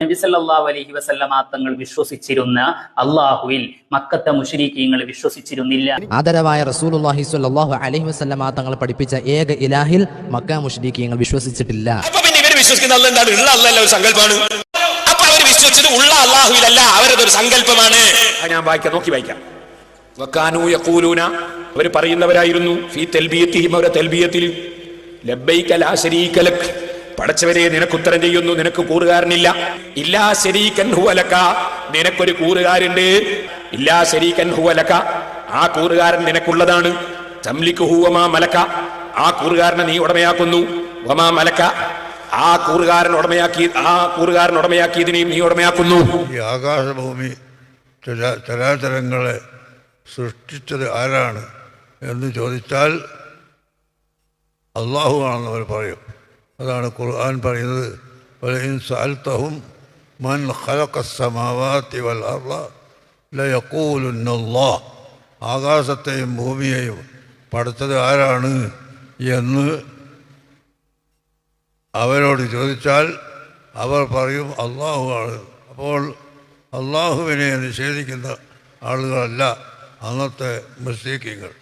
നബി സല്ലല്ലാഹു അലൈഹി വസല്ലമ തങ്ങൾ വിശ്വസിച്ചിരുന്ന അല്ലാഹുവിൽ മക്കത്തെ മുശ്രിക്കീങ്ങൾ വിശ്വസിച്ചിരുന്നില്ല. ആദരവായ റസൂലുള്ളാഹി സ്വല്ലല്ലാഹു അലൈഹി വസല്ലമ തങ്ങൾ പഠിപ്പിച്ച ഏക ഇലാഹിൽ മക്ക മുശ്രിക്കീങ്ങൾ വിശ്വസിച്ചിട്ടില്ല. അപ്പൊ പിന്നെ ഇവർ വിശ്വസിക്കുന്ന അല്ലാഹ് എന്താണ്? ഉള്ള അല്ലാഹ് ഒരു സങ്കല്പമാണ്. അപ്പൊ അവർ വിശ്വസിച്ചത് ഉള്ള അല്ലാഹുവിലല്ല, അവരതൊരു സങ്കല്പമാണ്. ഞാൻ വായിക്കാം. വകാനൂ യഖൂലൂന, അവർ പറയുന്നവരായിരുന്നു ഫീ തൽബിയതിഹിം, അവരുടെ തൽബിയത്തിൽ ലബ്ബൈക ലാ ശരീക ലക്, പടച്ചവരെ നിനക്ക് ഉത്തരം ചെയ്യുന്നു, നിനക്ക് കൂറുകാരനില്ല. ഇല്ലാ ശരീകൻ ഹുവ ലക, നിനക്കൊരു കൂറുകാരുണ്ട്. ഇല്ലാ ശരീകൻ ഹുവ ലക, ആ കൂറുകാരൻ നിനക്കുള്ളതാണ്. തംലികുഹു വമാ മലക, ആ കൂറുകാരനെ നീ ഉടമയാക്കുന്നു. വമാ മലക, ആ കൂറുകാരൻ ഉടമയാക്കിയതിനെയും നീ ഉടമയാക്കുന്നു. ഈ ആകാശഭൂമി ചരാചരങ്ങളെ സൃഷ്ടിച്ചത് ആരാണ് എന്ന് ചോദിച്ചാൽ അള്ളാഹു ആണെന്ന് അവർ പറയും. അതാണ് ഖുർആൻ പറയുന്നത്, വലഇൻ സഅൽതഹും മൻ ഖലഖസ് സമാവാതി വൽ അർള ലയഖൂലുന്ന അല്ലാഹ്, ആകാശത്തെയും ഭൂമിയെയും പടച്ചത് ആരാണ് എന്ന് അവരോട് ചോദിച്ചാൽ അവർ പറയും അള്ളാഹു ആണ്. അപ്പോൾ അള്ളാഹുവിനെ നിഷേധിക്കുന്ന ആളുകളല്ല അന്നത്തെ മുശ്രിക്കീങ്ങൾ.